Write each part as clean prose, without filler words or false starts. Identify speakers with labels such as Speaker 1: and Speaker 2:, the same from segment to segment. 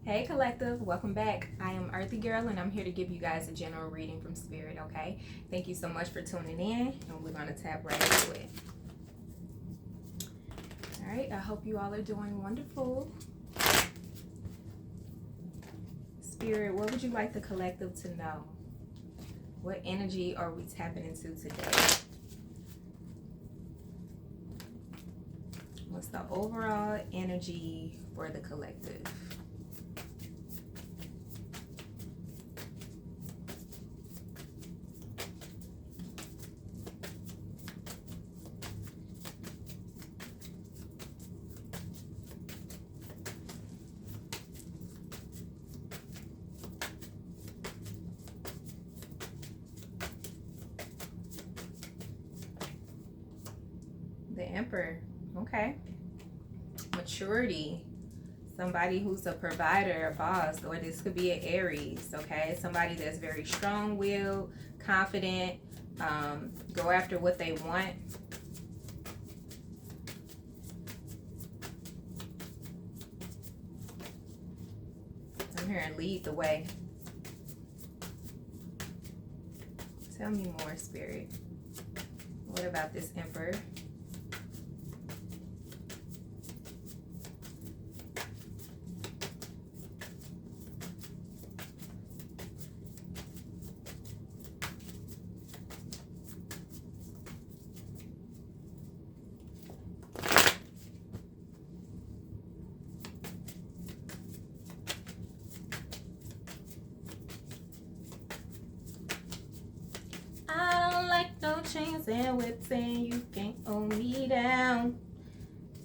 Speaker 1: Hey Collective, welcome back. I am Earthy Girl and I'm here to give you guys a general reading from Spirit, okay? Thank you so much for tuning in and we're going to tap right into it. Alright, I hope you all are doing wonderful. Spirit, what would you like the collective to know? What energy are we tapping into today? What's the overall energy for the collective? The Emperor. Okay. Maturity. Somebody who's a provider, a boss, or this could be an Aries, okay? Somebody that's very strong-willed, confident, go after what they want. I'm hearing lead the way. Tell me more, Spirit. What about this Emperor? I don't like no chains and whips and you can't hold me down.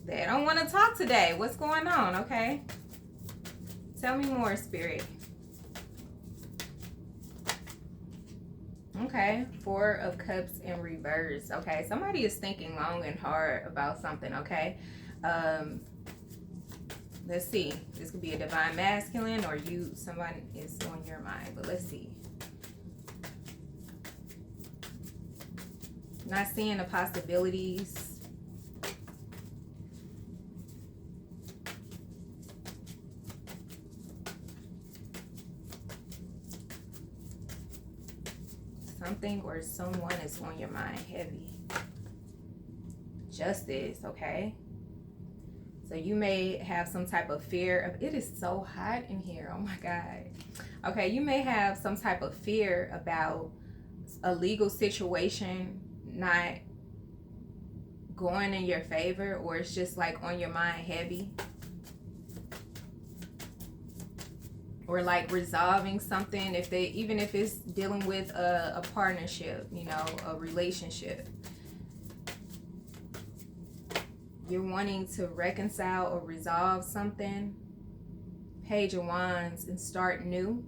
Speaker 1: They don't want to talk today. What's going on, okay? Tell me more, Spirit. Okay, Four of Cups in reverse. Okay, somebody is thinking long and hard about something, okay? Let's see. This could be a divine masculine or somebody is on your mind, but let's see. Not seeing the possibilities. Something or someone is on your mind heavy. Justice, okay? So you may have some type of fear of, it is so hot in here, oh my God. Okay, you may have some type of fear about a legal situation not going in your favor, or it's just like on your mind heavy. Or like resolving something, even if it's dealing with a partnership, you know, a relationship. You're wanting to reconcile or resolve something. Page of Wands, and start new.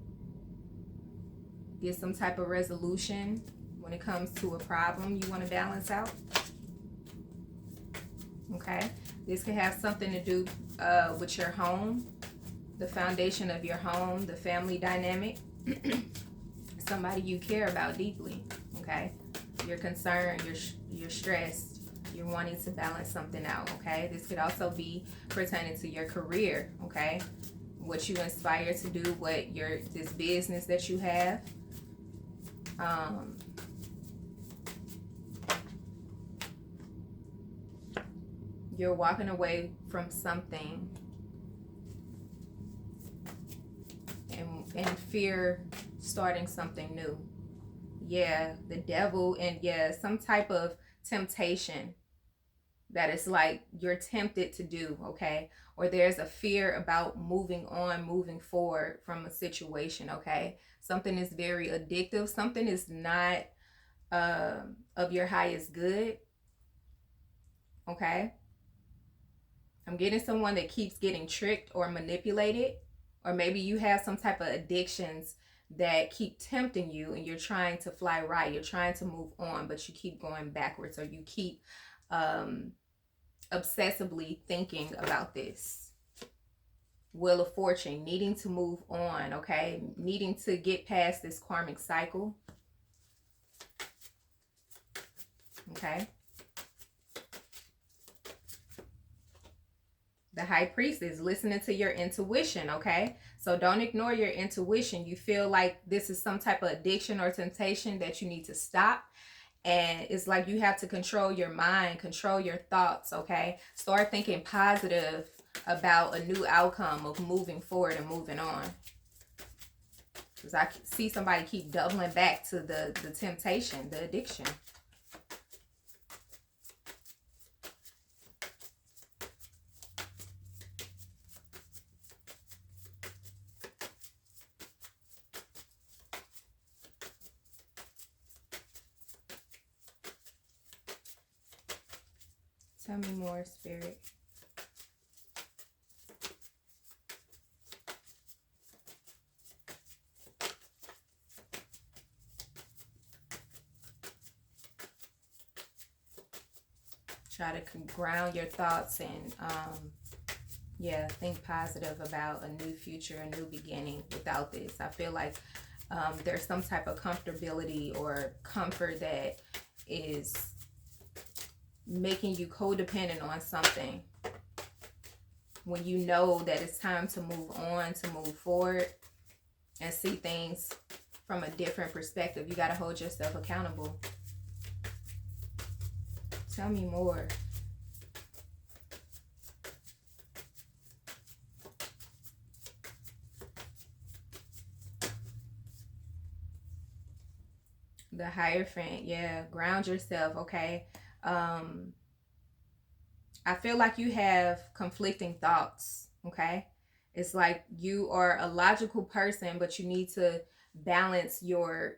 Speaker 1: Get some type of resolution when it comes to a problem you want to balance out. Okay, this could have something to do with your home, the foundation of your home, the family dynamic. Somebody you care about deeply, okay? You're concerned, you're stressed, you're wanting to balance something out, okay? This could also be pertaining to your career, okay? What you aspire to do, this business that you have. You're walking away from something and fear starting something new. Yeah, the devil, and yeah, some type of temptation that it's like you're tempted to do, okay? Or there's a fear about moving on, moving forward from a situation, okay? Something is very addictive. Something is not of your highest good, okay? I'm getting someone that keeps getting tricked or manipulated, or maybe you have some type of addictions that keep tempting you and you're trying to fly right, you're trying to move on, but you keep going backwards, or you keep obsessively thinking about this. Wheel of Fortune, needing to move on, okay? Needing to get past this karmic cycle. Okay? The High Priest is listening to your intuition, okay? So don't ignore your intuition. You feel like this is some type of addiction or temptation that you need to stop. And it's like you have to control your mind, control your thoughts, okay? Start thinking positive about a new outcome of moving forward and moving on. Because I see somebody keep doubling back to the temptation, the addiction. Tell me more, Spirit. Try to ground your thoughts and yeah, think positive about a new future, a new beginning without this. I feel like there's some type of comfortability or comfort that is making you codependent on something when you know that it's time to move on, to move forward and see things from a different perspective. You got to hold yourself accountable. Tell me more. The Hierophant, yeah, ground yourself, okay? I feel like you have conflicting thoughts, okay? It's like you are a logical person, but you need to balance your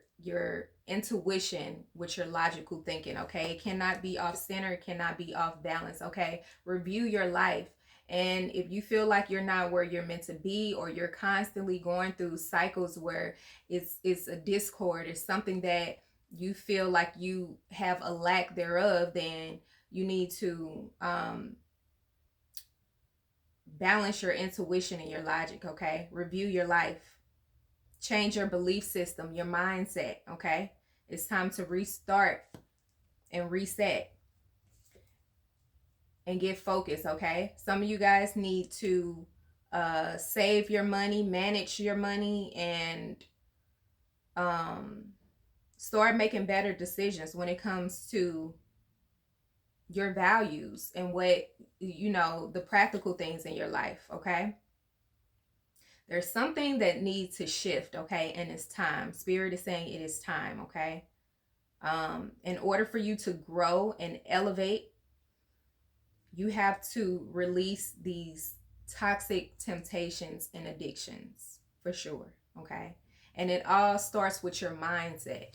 Speaker 1: intuition with your logical thinking, okay? It cannot be off center, it cannot be off balance, okay? Review your life. And if you feel like you're not where you're meant to be, or you're constantly going through cycles where it's a discord, it's something that you feel like you have a lack thereof, then you need to balance your intuition and your logic, okay? Review your life. Change your belief system, your mindset, okay? It's time to restart and reset and get focused, okay? Some of you guys need to save your money, manage your money, and start making better decisions when it comes to your values and what, you know, the practical things in your life, okay? There's something that needs to shift, okay? And it's time. Spirit is saying it is time, okay? In order for you to grow and elevate, you have to release these toxic temptations and addictions, for sure, okay? And it all starts with your mindset.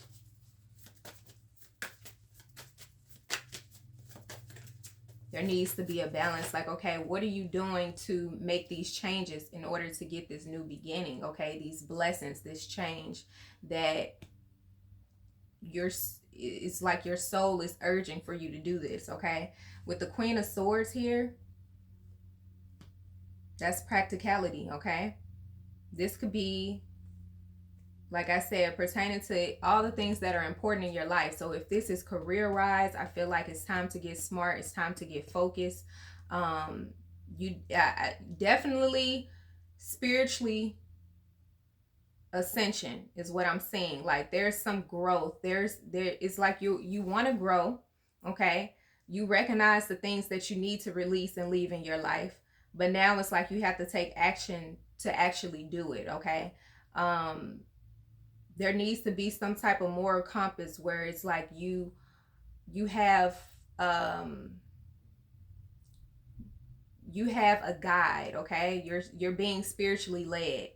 Speaker 1: There needs to be a balance. Like, okay, what are you doing to make these changes in order to get this new beginning? Okay, these blessings, this change that it's like your soul is urging for you to do this, okay? With the Queen of Swords here, that's practicality, okay? This could be, like I said, pertaining to all the things that are important in your life. So if this is career-wise, I feel like it's time to get smart. It's time to get focused. You definitely spiritually ascension is what I'm seeing. Like there's some growth. It's like you want to grow, okay? You recognize the things that you need to release and leave in your life. But now it's like you have to take action to actually do it, okay? There needs to be some type of moral compass where it's like you have you have a guide, okay? You're being spiritually led.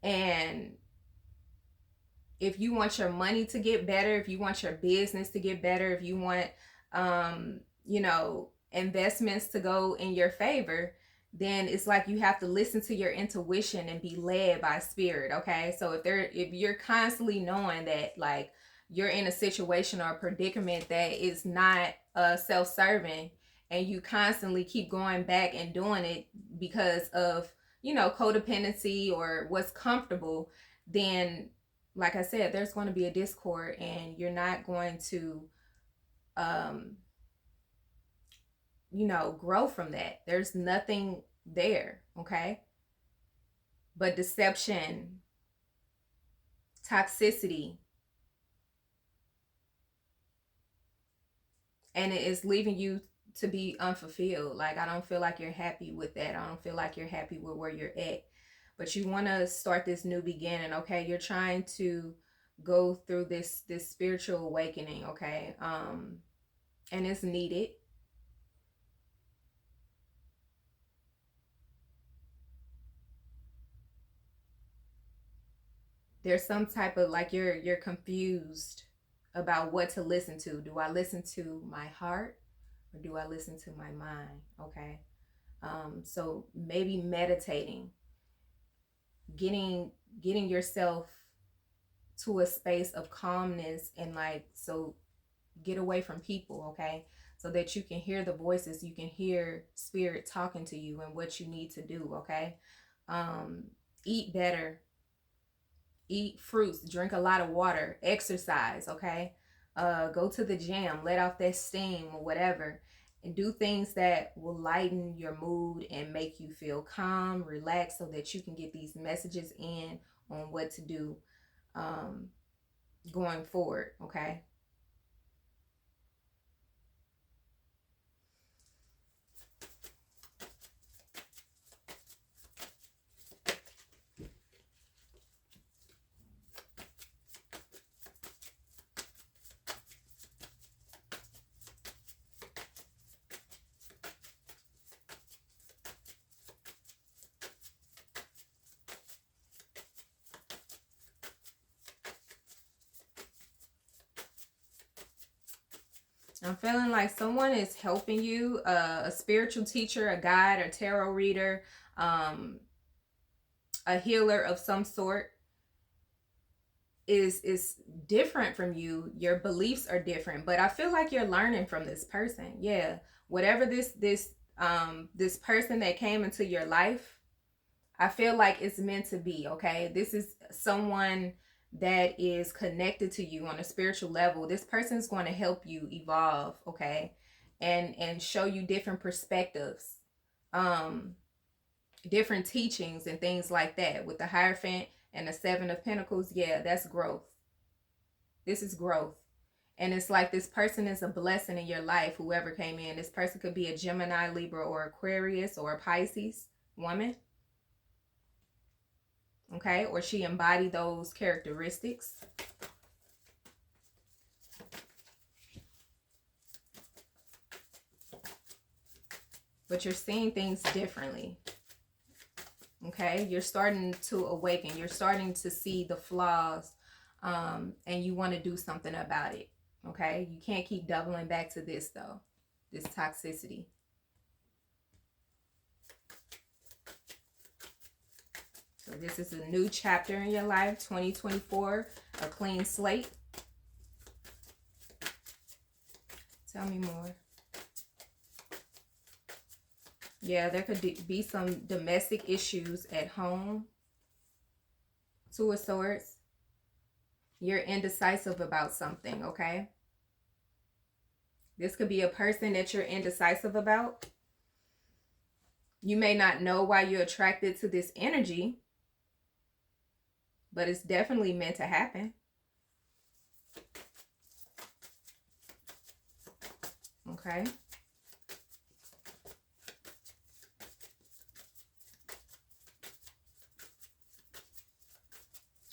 Speaker 1: And if you want your money to get better, if you want your business to get better, if you want you know, investments to go in your favor, then it's like you have to listen to your intuition and be led by spirit, okay? So if you're constantly knowing that like you're in a situation or a predicament that is not self-serving, and you constantly keep going back and doing it because of, you know, codependency or what's comfortable, then like I said, there's going to be a discord, and you're not going to grow from that. There's nothing there, okay? But deception, toxicity, and it is leaving you to be unfulfilled. Like, I don't feel like you're happy with that. I don't feel like you're happy with where you're at. But you want to start this new beginning, okay? You're trying to go through this spiritual awakening, okay? And it's needed. There's some type of, like, you're confused about what to listen to. Do I listen to my heart or do I listen to my mind? Okay. So maybe meditating, getting yourself to a space of calmness, and like, so get away from people, okay? So that you can hear the voices, you can hear spirit talking to you and what you need to do, okay? Eat better, eat fruits, drink a lot of water, exercise, okay? Go to the gym, let off that steam or whatever, and do things that will lighten your mood and make you feel calm, relaxed, so that you can get these messages in on what to do um, going forward, okay? I'm feeling like someone is helping you, a spiritual teacher, a guide, a tarot reader, um, a healer of some sort is different from you. Your beliefs are different, but I feel like you're learning from this person. Yeah, whatever this person that came into your life, I feel like it's meant to be, okay? This is someone that is connected to you on a spiritual level. This person is going to help you evolve, okay? And show you different perspectives, um, different teachings and things like that. With the Hierophant and the Seven of Pentacles, yeah, that's growth. This is growth. And it's like this person is a blessing in your life, whoever came in. This person could be a Gemini, Libra, or Aquarius, or a Pisces woman. Okay, or she embodied those characteristics. But you're seeing things differently. Okay, you're starting to awaken. You're starting to see the flaws, and you want to do something about it. Okay, you can't keep doubling back to this though, this toxicity. So this is a new chapter in your life, 2024, a clean slate. Tell me more. Yeah, there could be some domestic issues at home. Two of Swords. You're indecisive about something, okay? This could be a person that you're indecisive about. You may not know why you're attracted to this energy, but it's definitely meant to happen. Okay.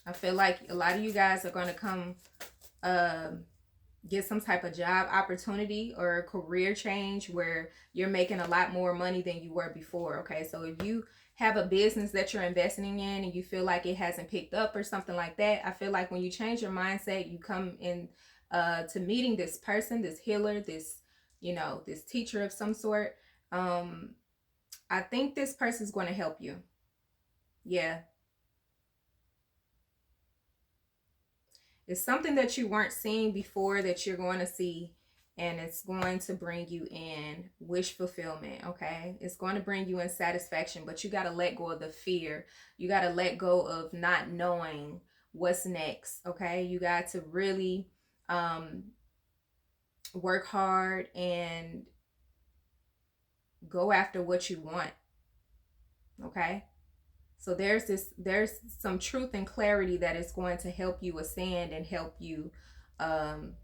Speaker 1: I feel like a lot of you guys are going to come get some type of job opportunity or a career change where you're making a lot more money than you were before. Okay, so if you have a business that you're investing in and you feel like it hasn't picked up or something like that, I feel like when you change your mindset, you come in to meeting this person, this healer, this, this teacher of some sort. I think this person's going to help you. Yeah. It's something that you weren't seeing before that you're going to see, and it's going to bring you in wish fulfillment, okay? It's going to bring you in satisfaction, but you got to let go of the fear. You got to let go of not knowing what's next, okay? You got to really work hard and Go after what you want. Okay? So there's some truth and clarity that is going to help you ascend and help you um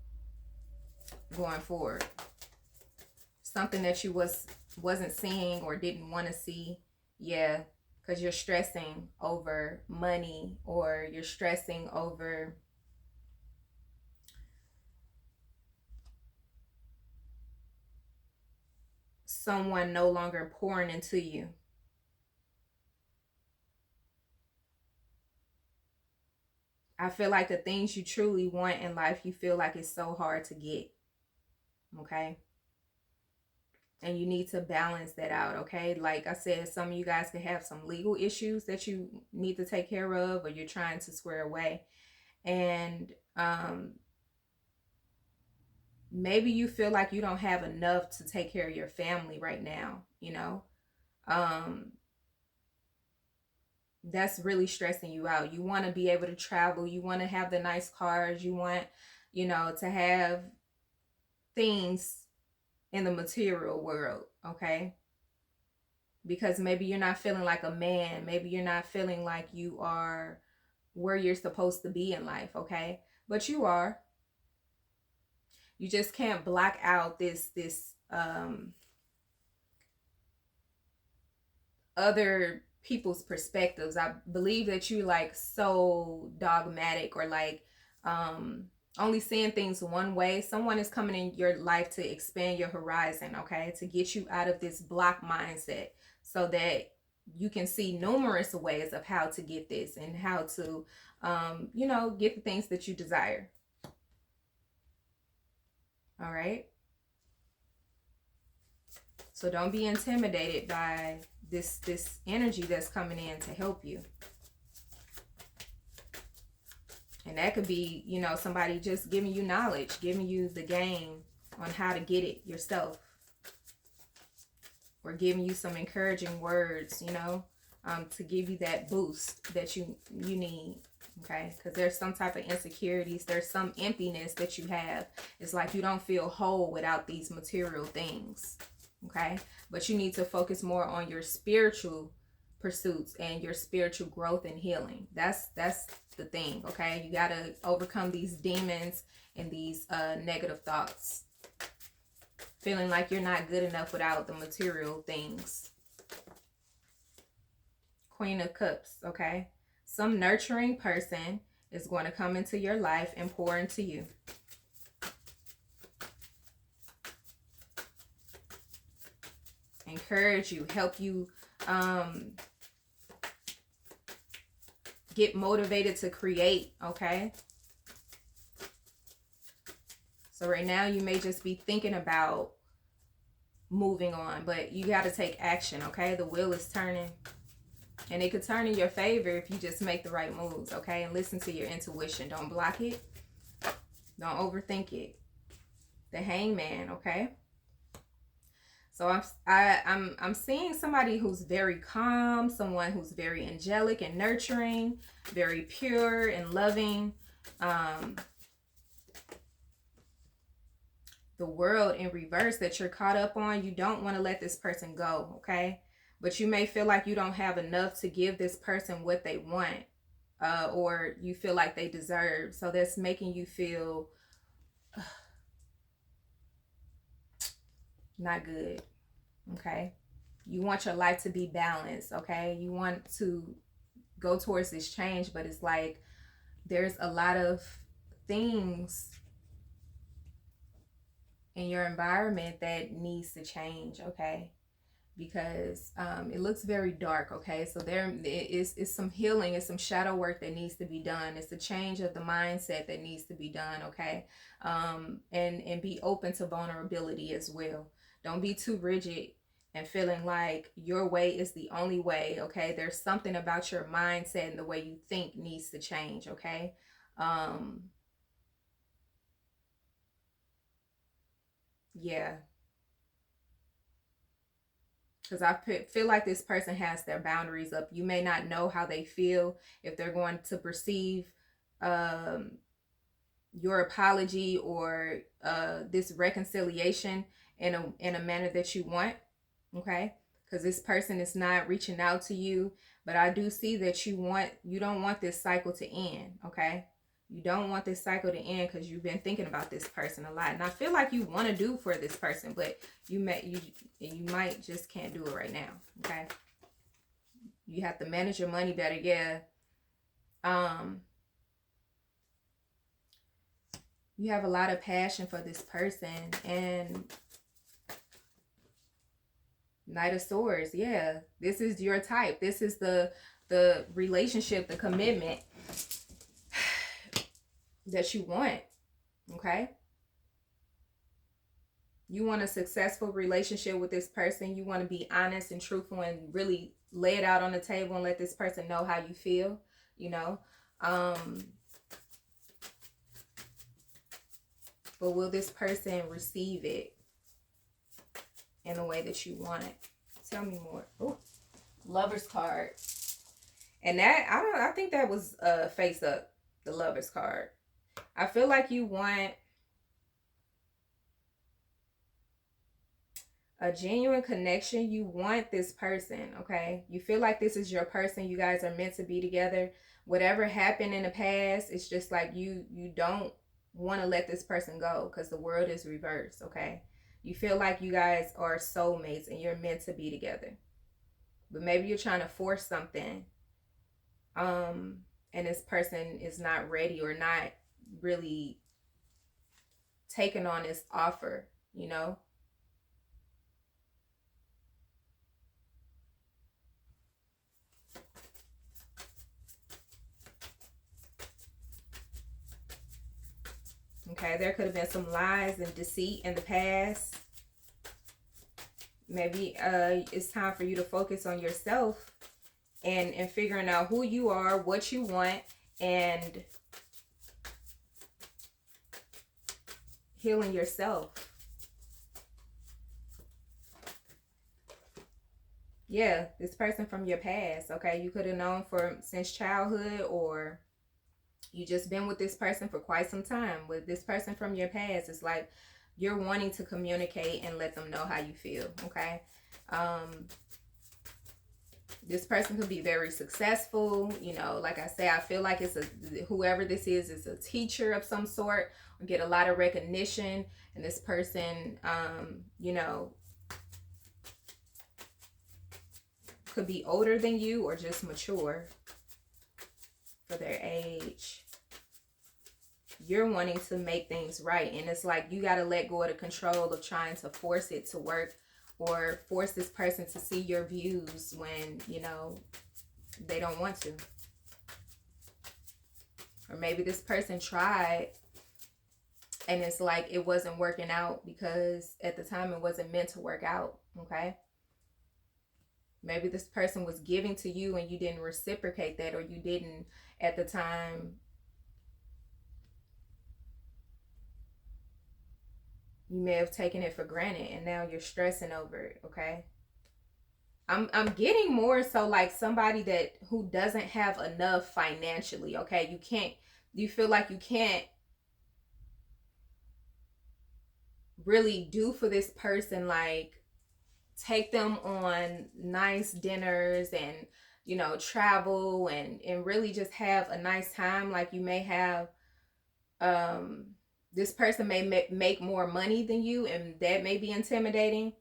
Speaker 1: going forward. Something that you wasn't seeing or didn't want to see. Yeah, because you're stressing over money, or you're stressing over someone no longer pouring into you. I feel like the things you truly want in life, you feel like it's so hard to get. Okay? And you need to balance that out. Okay? Like I said, some of you guys could have some legal issues that you need to take care of, or you're trying to square away. And maybe you feel like you don't have enough to take care of your family right now, you know. um that's really stressing you out. You want to be able to travel, you want to have the nice cars, you want, to have things in the material world. Okay? Because maybe you're not feeling like a man, maybe you're not feeling like you are where you're supposed to be in life. Okay? But you are. You just can't block out this other people's perspectives. I believe that you like so dogmatic, or like only seeing things one way. Someone is coming in your life to expand your horizon, okay? To get you out of this block mindset, so that you can see numerous ways of how to get this, and how to get the things that you desire. All right? So don't be intimidated by this energy that's coming in to help you. And that could be, somebody just giving you knowledge, giving you the game on how to get it yourself, or giving you some encouraging words, to give you that boost that you need. Okay? Because there's some type of insecurities, there's some emptiness that you have. It's like you don't feel whole without these material things. Okay? But you need to focus more on your spiritual pursuits and your spiritual growth and healing. That's the thing. Okay? You got to overcome these demons and these negative thoughts, feeling like you're not good enough without the material things. Queen of Cups. Okay? Some nurturing person is going to come into your life and pour into you. Encourage you, help you get motivated to create. Okay? So right now you may just be thinking about moving on, but you got to take action. Okay? The wheel is turning, and it could turn in your favor if you just make the right moves. Okay? And listen to your intuition. Don't block it. Don't overthink it. The Hangman. Okay? So I'm seeing somebody who's very calm, someone who's very angelic and nurturing, very pure and loving. The World in reverse that you're caught up on, you don't want to let this person go, okay? But you may feel like you don't have enough to give this person what they want, or you feel like they deserve. So that's making you feel not good. Okay? You want your life to be balanced. Okay? You want to go towards this change, but it's like there's a lot of things in your environment that needs to change. Okay? Because it looks very dark. Okay? So there is some healing, it's some shadow work that needs to be done. It's the change of the mindset that needs to be done. Okay? And be open to vulnerability as well. Don't be too rigid and feeling like your way is the only way. Okay? There's something about your mindset and the way you think needs to change. Okay? Yeah. Because I feel like this person has their boundaries up. You may not know how they feel, if they're going to perceive um, your apology or this reconciliation in a manner that you want. okay? Because this person is not reaching out to you, but I do see that you don't want this cycle to end, okay? You don't want this cycle to end because you've been thinking about this person a lot, and I feel like you want to do for this person, but you might just can't do it right now, okay? You have to manage your money better, yeah. You have a lot of passion for this person, and Knight of Swords, yeah. This is your type. This is the relationship, the commitment that you want, okay? You want a successful relationship with this person. You want to be honest and truthful and really lay it out on the table and let this person know how you feel, you know? But will this person receive it in the way that you want it? Tell me more. Ooh, Lover's card. And that, I think that was face up, the Lover's card. I feel like you want a genuine connection. You want this person, okay? You feel like this is your person. You guys are meant to be together. Whatever happened in the past, it's just like you don't want to let this person go because the world is reversed, okay? You feel like you guys are soulmates and you're meant to be together. But maybe you're trying to force something, and this person is not ready or not really taking on this offer, you know? Okay, there could have been some lies and deceit in the past. Maybe it's time for you to focus on yourself and figuring out who you are, what you want, and healing yourself. Yeah, this person from your past, okay? You could have known since childhood, or you just been with this person for quite some time. With this person from your past, it's like you're wanting to communicate and let them know how you feel, okay? This person could be very successful, you know. Like I say, I feel like whoever this is a teacher of some sort, or get a lot of recognition, and this person, you know, could be older than you or just mature for their age. You're wanting to make things right, and it's like you got to let go of the control of trying to force it to work or force this person to see your views when, you know, they don't want to. Or maybe this person tried and it's like it wasn't working out because at the time it wasn't meant to work out, okay? Maybe this person was giving to you and you didn't reciprocate that, or you didn't at the time. You may have taken it for granted and now you're stressing over it, okay? I'm getting more so like somebody who doesn't have enough financially, okay? You feel like you can't really do for this person, like take them on nice dinners and, you know, travel and really just have a nice time. Like you may have, this person may make more money than you, and that may be intimidating.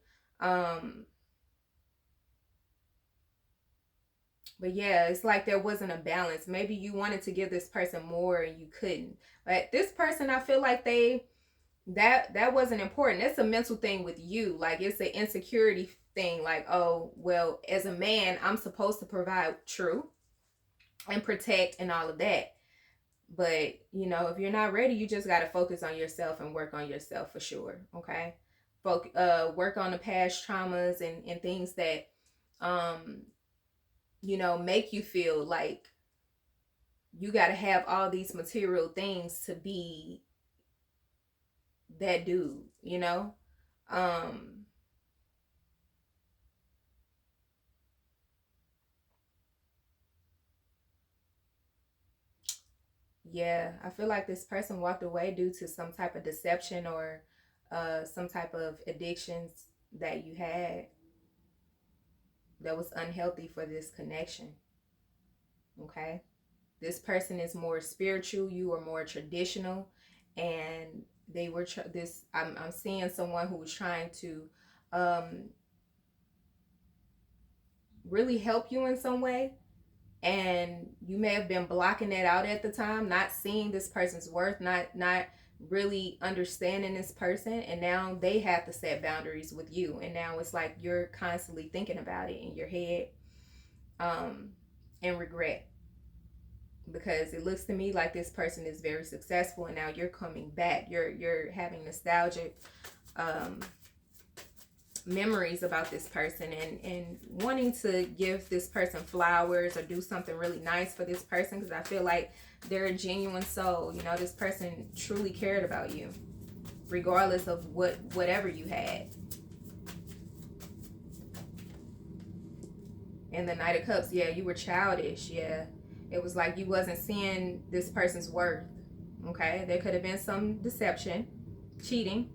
Speaker 1: But yeah, it's like there wasn't a balance. Maybe you wanted to give this person more and you couldn't. But this person, I feel like that wasn't important. It's a mental thing with you. Like it's an insecurity thing. Like, oh, well, as a man, I'm supposed to provide, true, and protect and all of that. But, you know, if you're not ready, you just got to focus on yourself and work on yourself for sure. Okay. Work on the past traumas and things that, you know, make you feel like you got to have all these material things to be that dude, you know? Yeah, I feel like this person walked away due to some type of deception or some type of addictions that you had. that was unhealthy for this connection. Okay, this person is more spiritual, you are more traditional, and they were this. I'm seeing someone who was trying to um, really help you in some way, and you may have been blocking that out at the time, not seeing this person's worth, not really understanding this person, and now they have to set boundaries with you, and now it's like you're constantly thinking about it in your head, um, and regret, because it looks to me like this person is very successful, and now you're coming back, you're having nostalgic um, memories about this person, and wanting to give this person flowers or do something really nice for this person, because I feel like they're a genuine soul. You know, this person truly cared about you regardless of whatever you had. And the Knight of Cups, yeah, you were childish. Yeah, it was like you wasn't seeing this person's worth. Okay, there could have been some deception, cheating,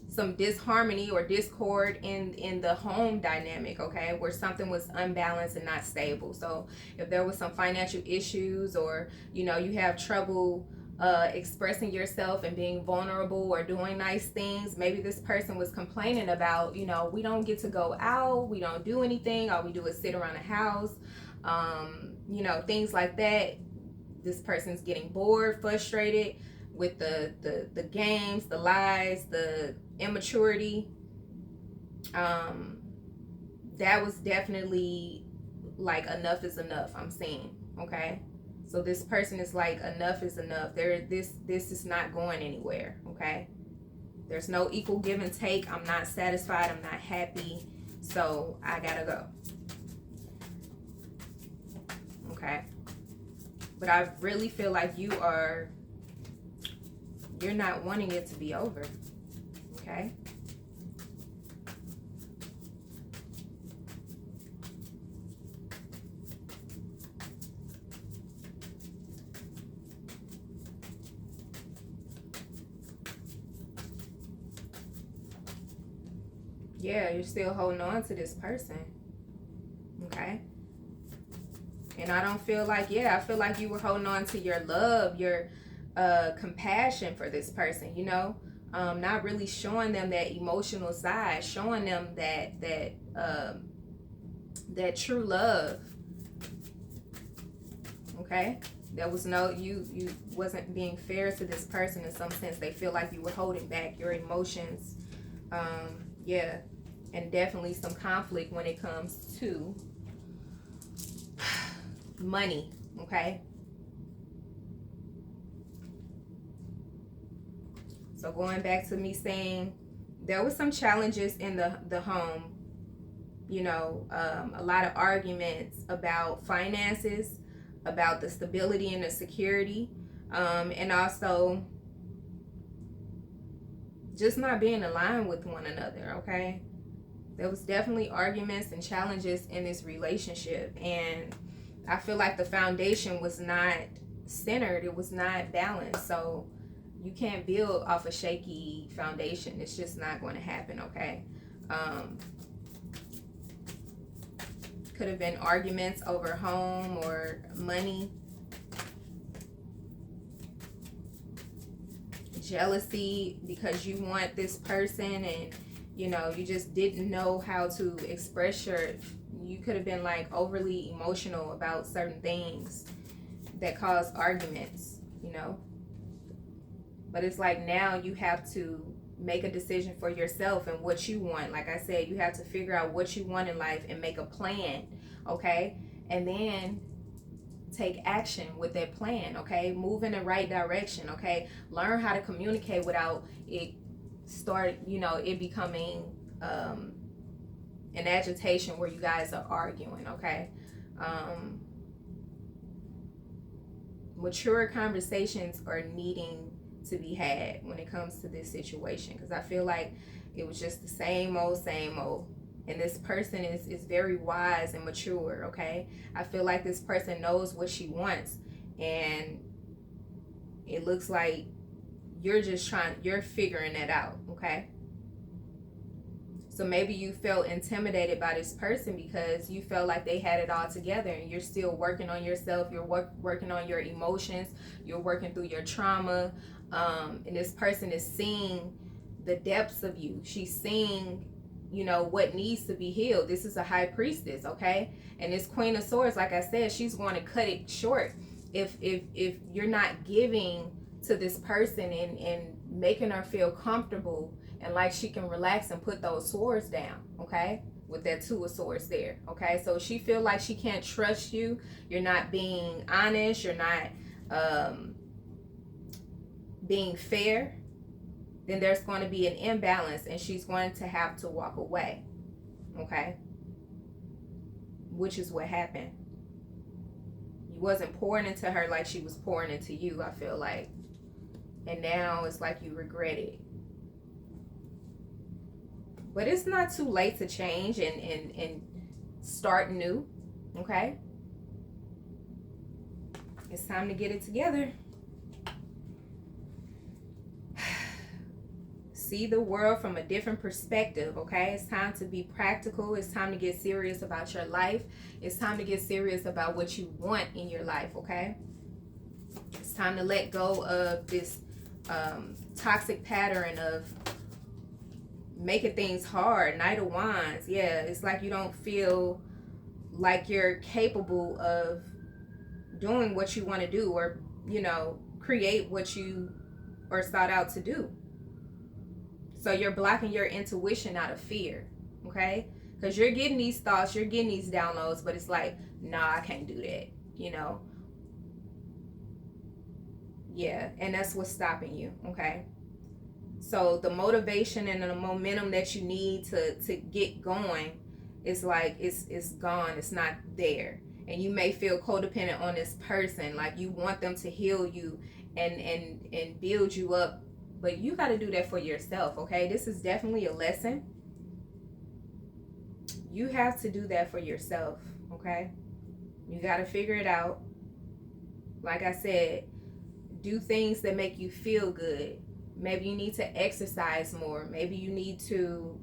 Speaker 1: some disharmony or discord in the home dynamic, okay, where something was unbalanced and not stable. So if there was some financial issues, or you know, you have trouble expressing yourself and being vulnerable or doing nice things, maybe this person was complaining about, you know, we don't get to go out, we don't do anything, all we do is sit around the house, you know, things like that. This person's getting bored, frustrated with the games, the lies, the immaturity. That was definitely like enough is enough, I'm seeing. Okay, so this person is like, enough is enough. This is not going anywhere. Okay, there's no equal give and take. I'm not satisfied, I'm not happy, so I gotta go. Okay, but I really feel like you're not wanting it to be over. Okay, yeah, you're still holding on to this person. Okay, and I don't feel like, yeah, I feel like you were holding on to your love, your compassion for this person, you know, not really showing them that emotional side, showing them that true love. Okay, there was no, you wasn't being fair to this person. In some sense, they feel like you were holding back your emotions. Yeah, and definitely some conflict when it comes to money. Okay, so going back to me saying there was some challenges in the home, you know, a lot of arguments about finances, about the stability and the security, and also just not being aligned with one another. Okay, there was definitely arguments and challenges in this relationship, and I feel like the foundation was not centered, it was not balanced. So you can't build off a shaky foundation, it's just not going to happen. Okay, could have been arguments over home or money, jealousy because you want this person, and you know, you just didn't know how to express you could have been like overly emotional about certain things that cause arguments, you know. But it's like now you have to make a decision for yourself and what you want. Like I said, you have to figure out what you want in life and make a plan. Okay, and then take action with that plan. Okay, move in the right direction. Okay, learn how to communicate without it it becoming an agitation where you guys are arguing. Okay, mature conversations are needing to be had when it comes to this situation, because I feel like it was just the same old, and this person is very wise and mature. Okay, I feel like this person knows what she wants, and it looks like you're figuring that out. Okay, So maybe you felt intimidated by this person because you felt like they had it all together, and you're still working on yourself. You're working on your emotions. You're working through your trauma. And this person is seeing the depths of you. She's seeing, what needs to be healed. This is a high priestess, okay? And this Queen of Swords, like I said, she's going to cut it short. If you're not giving to this person and making her feel comfortable and like she can relax and put those swords down, okay? With that Two of Swords there, okay? So she feel like she can't trust you. You're not being honest. You're not being fair. Then there's going to be an imbalance, and she's going to have to walk away, okay? Which is what happened. You wasn't pouring into her like she was pouring into you, I feel like. And now it's like you regret it. But it's not too late to change and start new, okay? It's time to get it together. See the world from a different perspective, okay? It's time to be practical. It's time to get serious about your life. It's time to get serious about what you want in your life, okay? It's time to let go of this toxic pattern of making things hard. Knight of Wands. Yeah, it's like you don't feel like you're capable of doing what you want to do, or, create what you are sought out to do. So you're blocking your intuition out of fear, okay? Because you're getting these thoughts, you're getting these downloads, but it's like, nah, I can't do that, Yeah, and that's what's stopping you, okay? So the motivation and the momentum that you need to get going is like, it's gone, it's not there. And you may feel codependent on this person, like you want them to heal you and build you up. But you got to do that for yourself, okay? This is definitely a lesson. You have to do that for yourself, okay? You got to figure it out. Like I said, do things that make you feel good. Maybe you need to exercise more. Maybe you need to,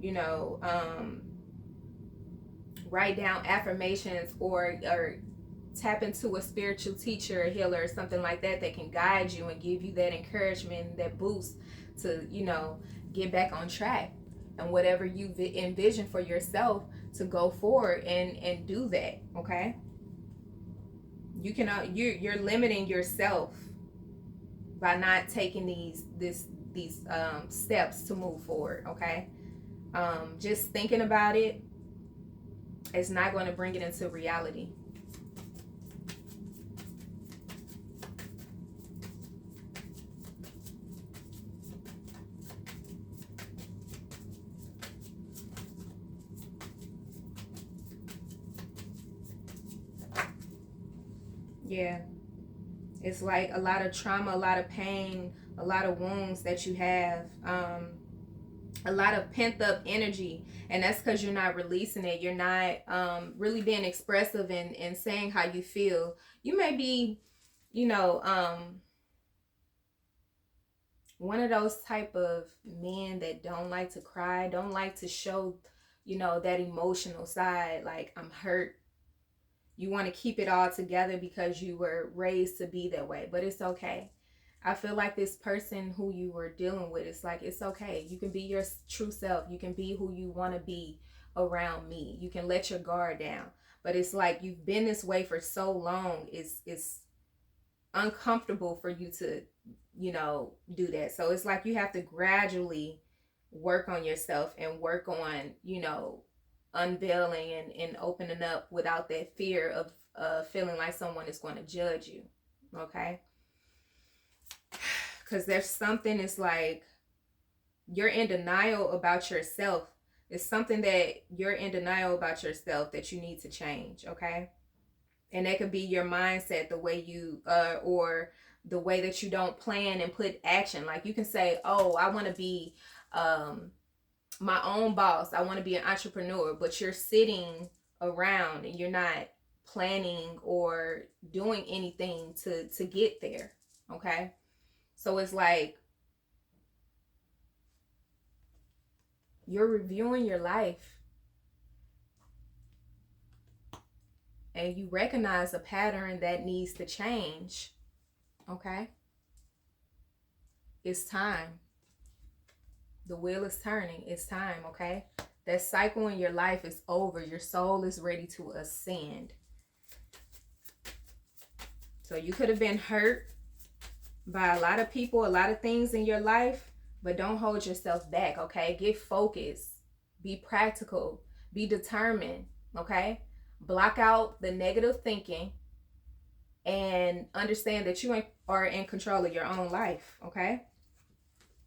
Speaker 1: write down affirmations or tap into a spiritual teacher, a healer, or something like that can guide you and give you that encouragement, that boost to, get back on track and whatever you envision for yourself, to go forward and do that, okay? You're limiting yourself by not taking these steps to move forward, okay? Just thinking about it is not going to bring it into reality. Yeah, it's like a lot of trauma, a lot of pain, a lot of wounds that you have, a lot of pent up energy, and that's because you're not releasing it. You're not really being expressive and saying how you feel. You may be, one of those type of men that don't like to cry, don't like to show, that emotional side, like, I'm hurt. You want to keep it all together because you were raised to be that way, but it's okay. I feel like this person who you were dealing with, it's like, it's okay. You can be your true self. You can be who you want to be around me. You can let your guard down. But it's like you've been this way for so long. It's uncomfortable for you to, do that. So it's like you have to gradually work on yourself and work on, unveiling and opening up without that fear of feeling like someone is going to judge you, okay? Because there's something, it's like you're in denial about yourself. It's something that you're in denial about yourself that you need to change, okay? And that could be your mindset, the way you or the way that you don't plan and put action. Like you can say, oh, I want to be my own boss, I want to be an entrepreneur, but you're sitting around and you're not planning or doing anything to get there, okay? So it's like You're reviewing your life and you recognize a pattern that needs to change. Okay? It's time. The wheel is turning. It's time, okay? That cycle in your life is over. Your soul is ready to ascend. So you could have been hurt by a lot of people, a lot of things in your life, but don't hold yourself back, okay? Get focused. Be practical. Be determined, okay? Block out the negative thinking and understand that you are in control of your own life, okay?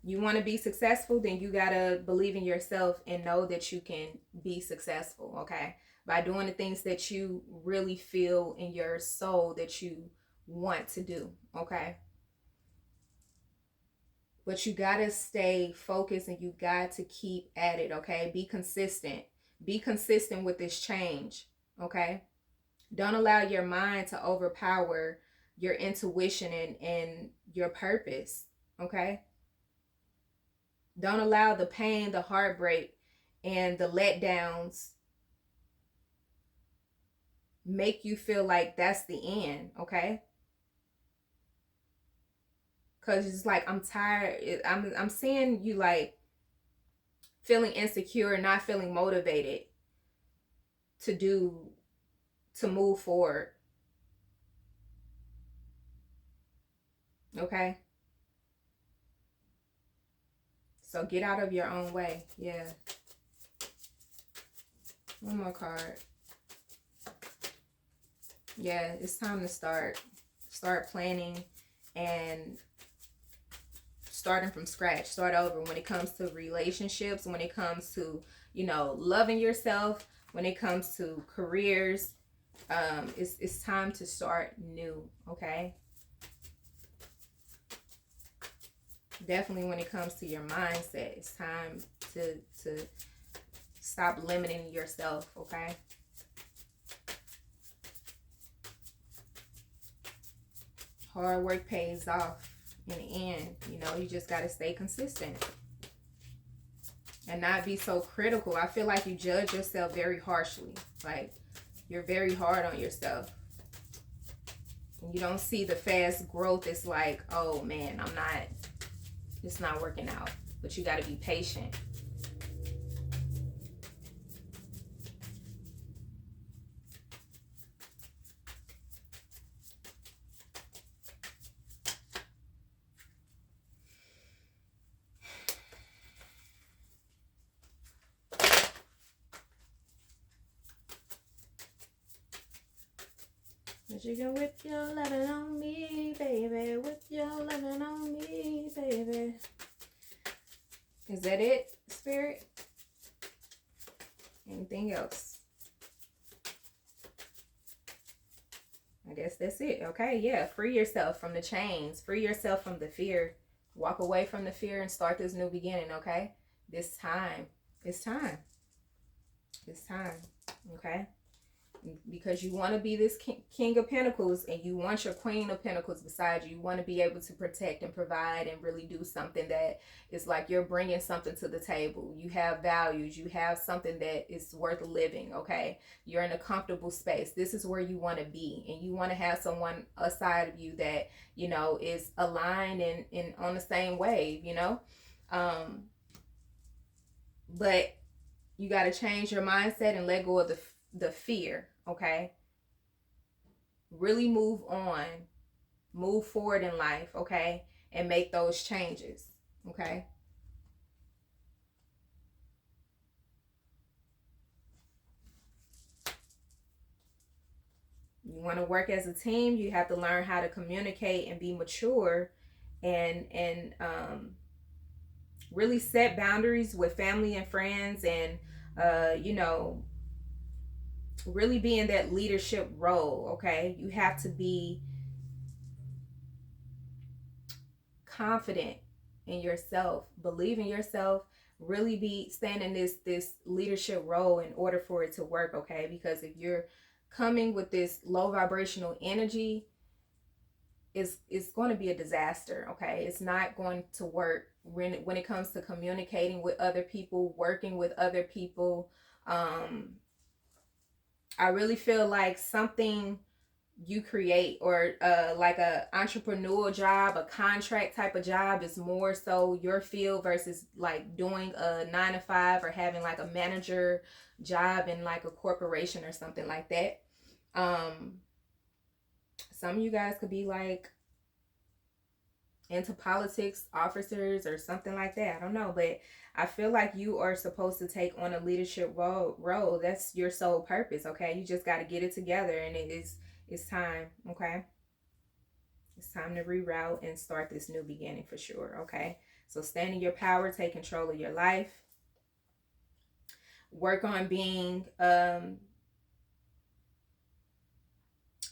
Speaker 1: You want to be successful, then you got to believe in yourself and know that you can be successful, okay? By doing the things that you really feel in your soul that you want to do, okay? But you got to stay focused and you got to keep at it, okay? Be consistent. Be consistent with this change, okay? Don't allow your mind to overpower your intuition and your purpose, okay? Don't allow the pain, the heartbreak, and the letdowns make you feel like that's the end, okay? Because it's like, I'm tired. I'm seeing you like feeling insecure, not feeling motivated to move forward, okay? So get out of your own way. Yeah. One more card. Yeah, it's time to start planning and starting from scratch. Start over when it comes to relationships, when it comes to, loving yourself, when it comes to careers. It's time to start new, okay? Definitely when it comes to your mindset, it's time to stop limiting yourself, okay? Hard work pays off in the end. You just got to stay consistent and not be so critical. I feel like you judge yourself very harshly. Like, you're very hard on yourself. And you don't see the fast growth. It's like, oh man, it's not working out. But you got to be patient. But you can whip your lovin' on me, baby. Whip your lovin' on me, baby. Is that it, Spirit? Anything else? I guess that's it. Okay, yeah. Free yourself from the chains. Free yourself from the fear. Walk away from the fear and start this new beginning, okay? This time. It's time. It's time, okay? Because you want to be this king of pentacles and you want your queen of pentacles beside you. You want to be able to protect and provide and really do something that is like you're bringing something to the table. You have values. You have something that is worth living, okay? You're in a comfortable space. This is where you want to be, and you want to have someone aside of you that, is aligned and on the same wave, but you got to change your mindset and let go of the fear, okay? Really move on, move forward in life, okay? And make those changes, okay? You want to work as a team, you have to learn how to communicate and be mature and really set boundaries with family and friends and really be in that leadership role, okay? You have to be confident in yourself, believe in yourself, really be stand in this leadership role in order for it to work, okay? Because if you're coming with this low vibrational energy, it's going to be a disaster. Okay, it's not going to work when it comes to communicating with other people, working with other people. I really feel like something you create, or like a entrepreneurial job, a contract type of job, is more so your field versus like doing a 9 to 5 or having like a manager job in like a corporation or something like that. Some of you guys could be like into politics, officers, or something like that. I don't know, but I feel like you are supposed to take on a leadership role. That's your sole purpose. Okay, you just got to get it together, and it's time. Okay, it's time to reroute and start this new beginning for sure. Okay, so stand in your power, take control of your life, work on being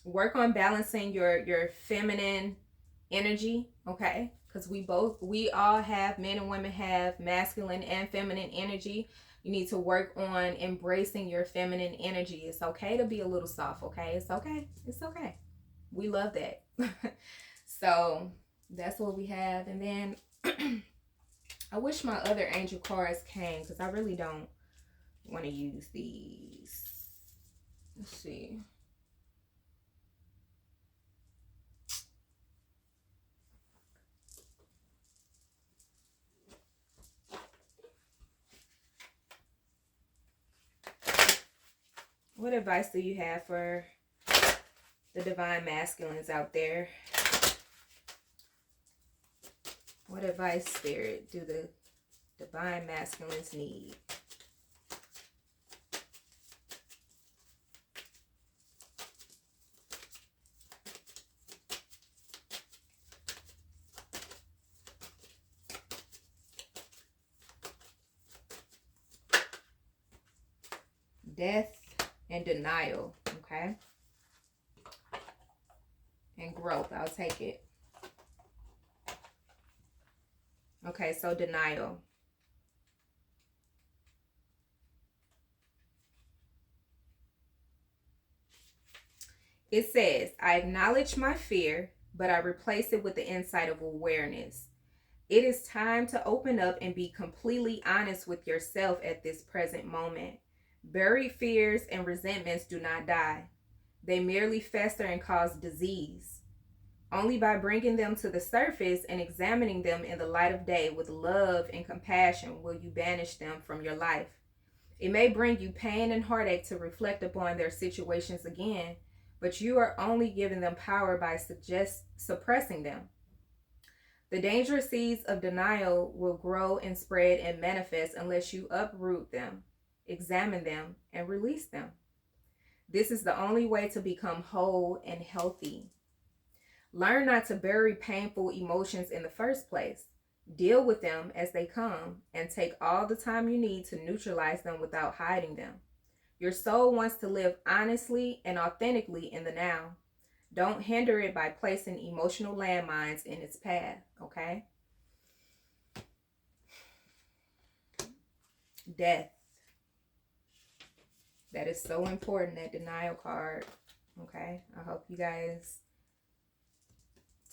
Speaker 1: work on balancing your feminine energy. Okay, because we all have, men and women have masculine and feminine energy. You need to work on embracing your feminine energy. It's okay to be a little soft. Okay, it's okay, it's okay, we love that. So that's what we have. And then I wish my other angel cards came, because I really don't want to use these. Let's see. What advice do you have for the divine masculines out there? What advice, Spirit, do the divine masculines need? Death and denial, okay? And growth, I'll take it. Okay, so denial. It says, I acknowledge my fear, but I replace it with the insight of awareness. It is time to open up and be completely honest with yourself at this present moment. Buried fears and resentments do not die. They merely fester and cause disease. Only by bringing them to the surface and examining them in the light of day with love and compassion will you banish them from your life. It may bring you pain and heartache to reflect upon their situations again, but you are only giving them power by suppressing them. The dangerous seeds of denial will grow and spread and manifest unless you uproot them, examine them, and release them. This is the only way to become whole and healthy. Learn not to bury painful emotions in the first place. Deal with them as they come and take all the time you need to neutralize them without hiding them. Your soul wants to live honestly and authentically in the now. Don't hinder it by placing emotional landmines in its path, okay? Death. That is so important, that denial card, okay? I hope you guys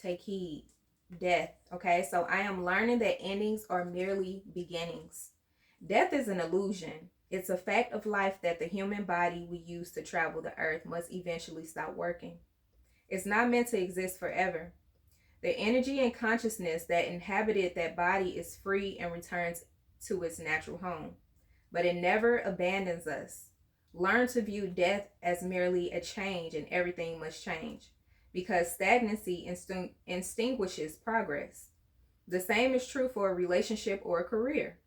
Speaker 1: take heed. Death, okay? So I am learning that endings are merely beginnings. Death is an illusion. It's a fact of life that the human body we use to travel the earth must eventually stop working. It's not meant to exist forever. The energy and consciousness that inhabited that body is free and returns to its natural home, but it never abandons us. Learn to view death as merely a change, and everything must change, because stagnancy extinguishes progress. The same is true for a relationship or a career.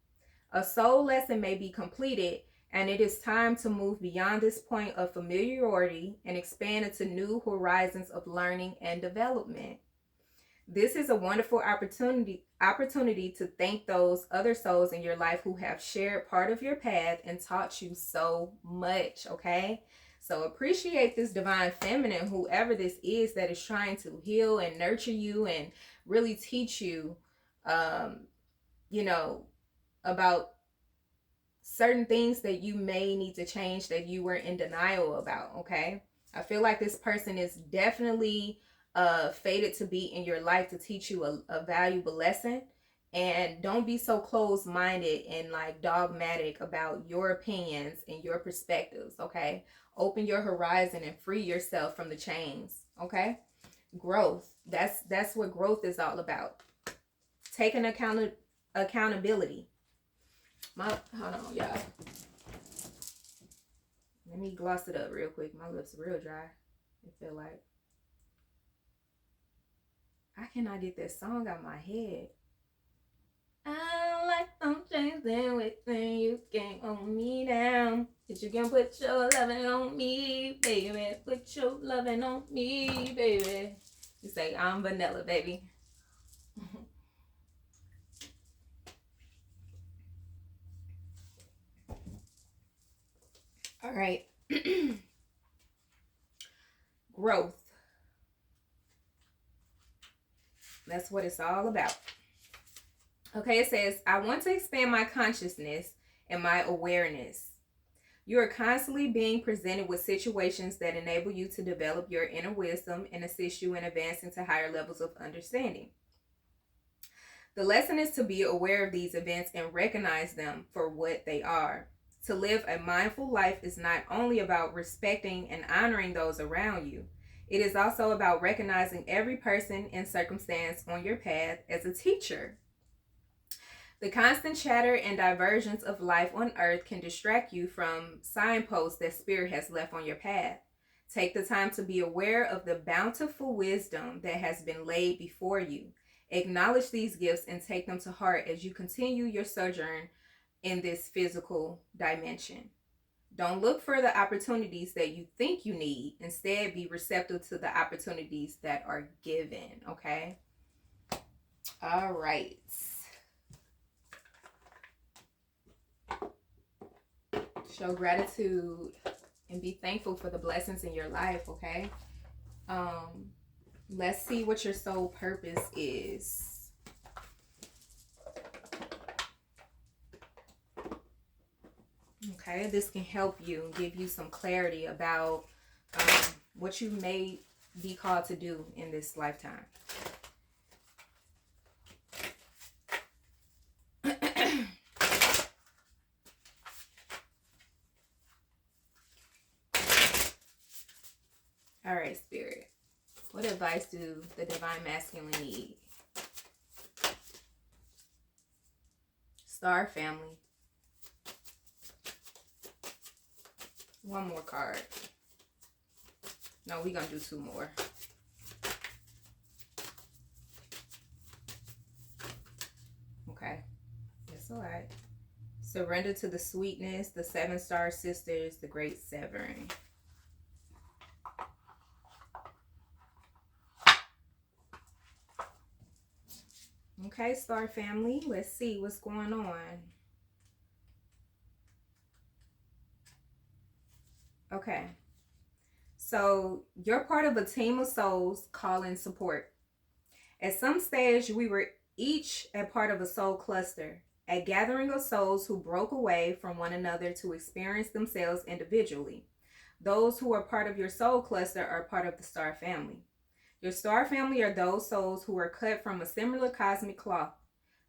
Speaker 1: A soul lesson may be completed, and it is time to move beyond this point of familiarity and expand into new horizons of learning and development. This is a wonderful opportunity to thank those other souls in your life who have shared part of your path and taught you so much, okay? So appreciate this divine feminine, whoever this is that is trying to heal and nurture you and really teach you, about certain things that you may need to change that you were in denial about, okay? I feel like this person is definitely fated to be in your life to teach you a valuable lesson. And don't be so closed-minded and like dogmatic about your opinions and your perspectives, okay? Open your horizon and free yourself from the chains, okay? Growth. That's what growth is all about. Taking accountability. Hold on, y'all. Let me gloss it up real quick. My lips are real dry. I feel like I cannot get that song out of my head. I don't like them chasing with me. You can't hold me down. But you can put your loving on me, baby. Put your loving on me, baby. You say, I'm vanilla, baby. All right. Growth. That's what it's all about. Okay, it says, I want to expand my consciousness and my awareness. You are constantly being presented with situations that enable you to develop your inner wisdom and assist you in advancing to higher levels of understanding. The lesson is to be aware of these events and recognize them for what they are. To live a mindful life is not only about respecting and honoring those around you, it is also about recognizing every person and circumstance on your path as a teacher. The constant chatter and diversions of life on earth can distract you from signposts that Spirit has left on your path. Take the time to be aware of the bountiful wisdom that has been laid before you. Acknowledge these gifts and take them to heart as you continue your sojourn in this physical dimension. Don't look for the opportunities that you think you need. Instead, be receptive to the opportunities that are given, okay? All right. Show gratitude and be thankful for the blessings in your life, okay? Let's see what your soul purpose is. Okay, this can help you, give you some clarity about what you may be called to do in this lifetime. All right, Spirit. What advice do the Divine Masculine need? Star Family. One more card. No, we're going to do two more. Okay. That's all right. Surrender to the sweetness, the 7-star sisters, the Great Severing. Okay, Star Family, let's see what's going on. Okay, so you're part of a team of souls calling support. At some stage, we were each a part of a soul cluster, a gathering of souls who broke away from one another to experience themselves individually. Those who are part of your soul cluster are part of the Star Family. Your Star Family are those souls who are cut from a similar cosmic cloth.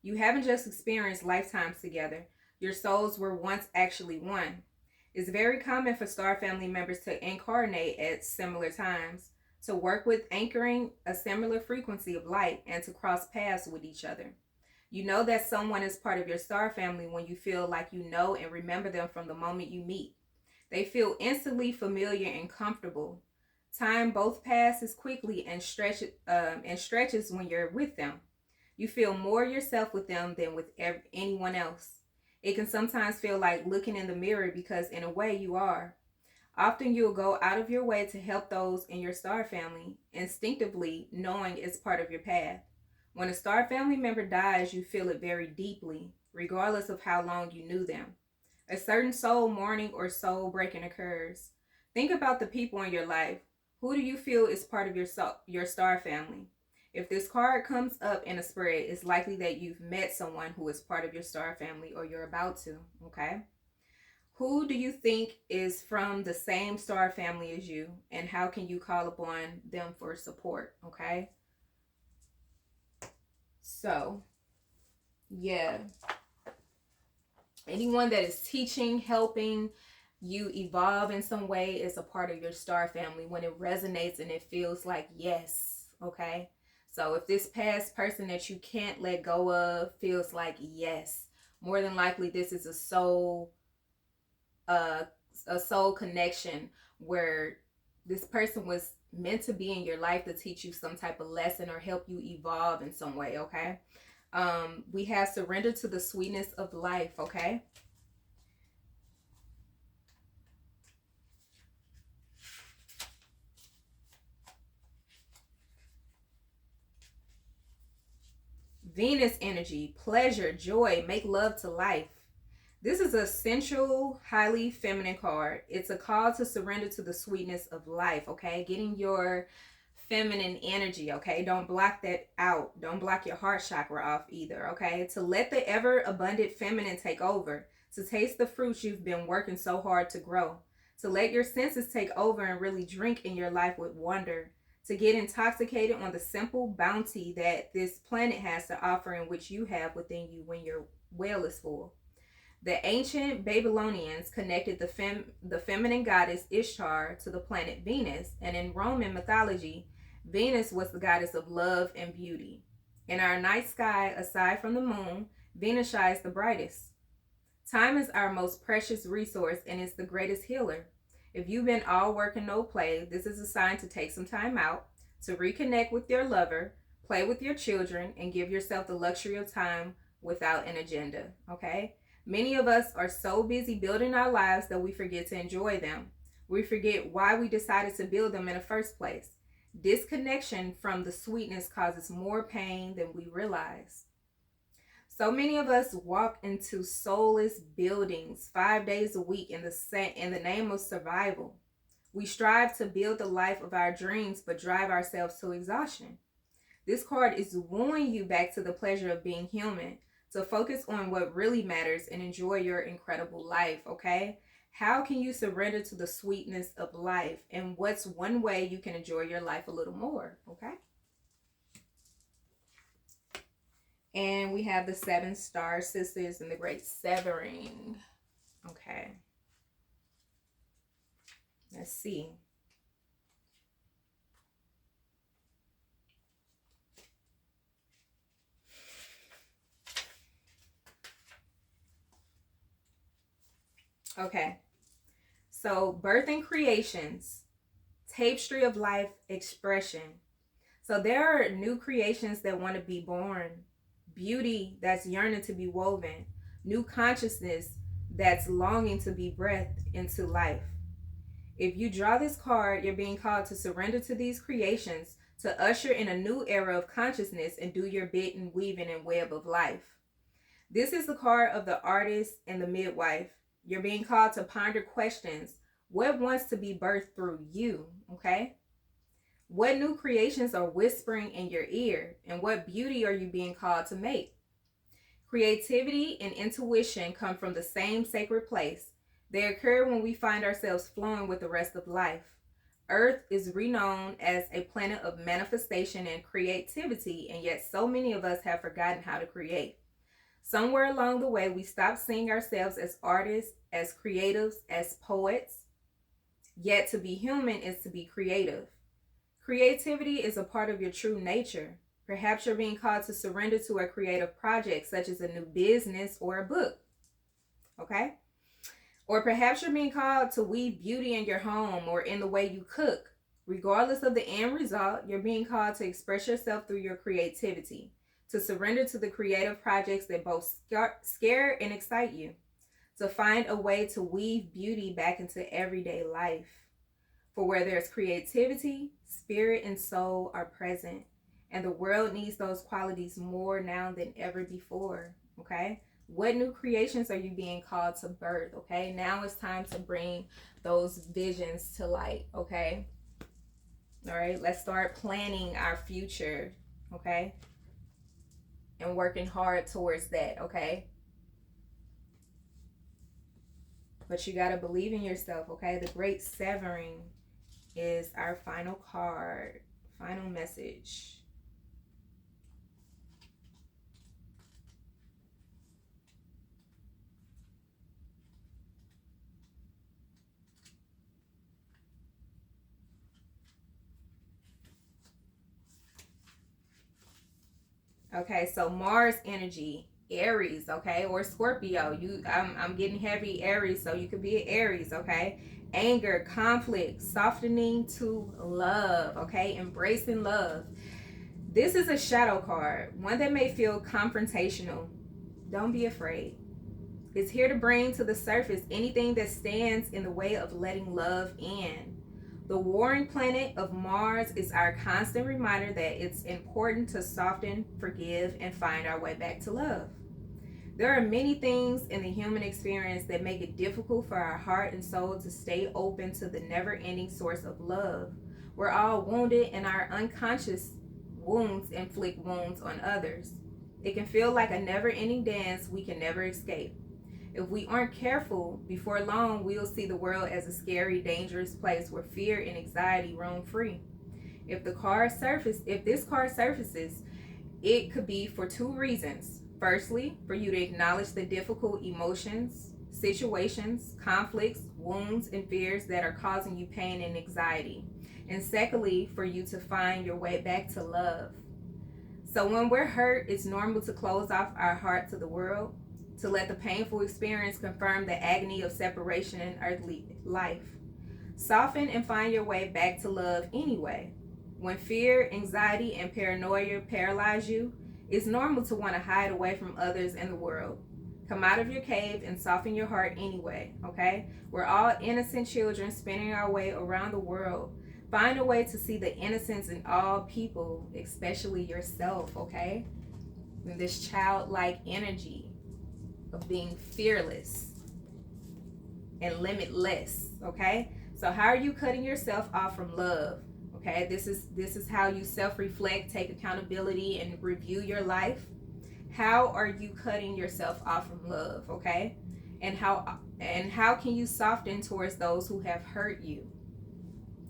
Speaker 1: You haven't just experienced lifetimes together. Your souls were once actually one. It's very common for Star Family members to incarnate at similar times, to work with anchoring a similar frequency of light, and to cross paths with each other. You know that someone is part of your Star Family when you feel like you know and remember them from the moment you meet. They feel instantly familiar and comfortable. Time both passes quickly and stretches when you're with them. You feel more yourself with them than with anyone else. It can sometimes feel like looking in the mirror because in a way you are. Often you'll go out of your way to help those in your Star Family, instinctively knowing it's part of your path. When a Star Family member dies, you feel it very deeply, regardless of how long you knew them. A certain soul mourning or soul breaking occurs. Think about the people in your life. Who do you feel is part of your Star Family? If this card comes up in a spread, it's likely that you've met someone who is part of your Star Family or you're about to, okay? Who do you think is from the same star family as you, and how can you call upon them for support? Okay. So, yeah. Anyone that is teaching, helping you evolve in some way is a part of your star family when it resonates and it feels like yes. Okay. So if this past person that you can't let go of feels like yes, more than likely this is uh, a soul connection where this person was meant to be in your life to teach you some type of lesson or help you evolve in some way. Okay. We have surrender to the sweetness of life. Okay. Venus energy, pleasure, joy, make love to life. This is a sensual, highly feminine card. It's a call to surrender to the sweetness of life, okay? Getting your feminine energy, okay? Don't block that out. Don't block your heart chakra off either, okay? To let the ever abundant feminine take over. To taste the fruits you've been working so hard to grow. To let your senses take over and really drink in your life with wonder. To get intoxicated on the simple bounty that this planet has to offer and which you have within you when your well is full. The ancient Babylonians connected the feminine goddess Ishtar to the planet Venus, and in Roman mythology, Venus was the goddess of love and beauty. In our night sky, aside from the moon, Venus shines the brightest. Time is our most precious resource and it's the greatest healer. If you've been all work and no play, this is a sign to take some time out, to reconnect with your lover, play with your children, and give yourself the luxury of time without an agenda, okay? Many of us are so busy building our lives that we forget to enjoy them. We forget why we decided to build them in the first place. Disconnection from the sweetness causes more pain than we realize. So many of us walk into soulless buildings 5 days a week in the name of survival. We strive to build the life of our dreams, but drive ourselves to exhaustion. This card is wooing you back to the pleasure of being human, to focus on what really matters and enjoy your incredible life, okay? How can you surrender to the sweetness of life? And what's one way you can enjoy your life a little more, okay? And we have the 7 star sisters and the great severing. Okay. Let's see. Okay. So, birth and creations, tapestry of life expression. So, there are new creations that want to be born, beauty that's yearning to be woven, new consciousness that's longing to be breathed into life. If you draw this card, you're being called to surrender to these creations, to usher in a new era of consciousness and do your bit in weaving and web of life. This is the card of the artist and the midwife. You're being called to ponder questions. What wants to be birthed through you? Okay. What new creations are whispering in your ear? And what beauty are you being called to make? Creativity and intuition come from the same sacred place. They occur when we find ourselves flowing with the rest of life. Earth is renowned as a planet of manifestation and creativity, and yet so many of us have forgotten how to create. Somewhere along the way, we stopped seeing ourselves as artists, as creatives, as poets. Yet to be human is to be creative. Creativity is a part of your true nature. Perhaps you're being called to surrender to a creative project, such as a new business or a book. Okay? Or perhaps you're being called to weave beauty in your home or in the way you cook. Regardless of the end result, you're being called to express yourself through your creativity, to surrender to the creative projects that both scare and excite you, to find a way to weave beauty back into everyday life. For where there's creativity, spirit and soul are present, and the world needs those qualities more now than ever before, okay? What new creations are you being called to birth, okay? Now it's time to bring those visions to light, okay? All right, let's start planning our future, okay? And working hard towards that, okay? But you got to believe in yourself, okay? The Great Severing is our final card, final message. Okay, so Mars energy, Aries, okay, or Scorpio. I'm getting heavy Aries, so you could be an Aries, okay? Anger, conflict, softening to love, okay? Embracing love. This is a shadow card, one that may feel confrontational. Don't be afraid. It's here to bring to the surface anything that stands in the way of letting love in. The warring planet of Mars is our constant reminder that it's important to soften, forgive, and find our way back to love. There are many things in the human experience that make it difficult for our heart and soul to stay open to the never ending source of love. We're all wounded, and our unconscious wounds inflict wounds on others. It can feel like a never ending dance we can never escape. If we aren't careful, before long we'll see the world as a scary, dangerous place where fear and anxiety roam free. If this card surfaces, it could be for two reasons. Firstly, for you to acknowledge the difficult emotions, situations, conflicts, wounds, and fears that are causing you pain and anxiety. And secondly, for you to find your way back to love. So when we're hurt, it's normal to close off our heart to the world, to let the painful experience confirm the agony of separation in earthly life. Soften and find your way back to love anyway. When fear, anxiety, and paranoia paralyze you, it's normal to want to hide away from others in the world. Come out of your cave and soften your heart anyway, okay? We're all innocent children spinning our way around the world. Find a way to see the innocence in all people, especially yourself, okay? And this childlike energy of being fearless and limitless, okay? So how are you cutting yourself off from love? Okay, this is how you self-reflect, take accountability, and review your life. How are you cutting yourself off from love? Okay, and how can you soften towards those who have hurt you?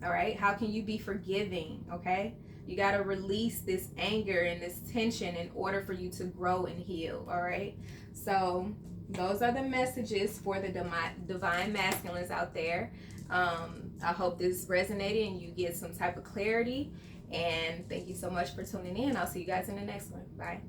Speaker 1: All right, how can you be forgiving? Okay, you got to release this anger and this tension in order for you to grow and heal. All right, so those are the messages for the divine masculines out there. I hope this resonated and you get some type of clarity. And thank you so much for tuning in. I'll see you guys in the next one. Bye.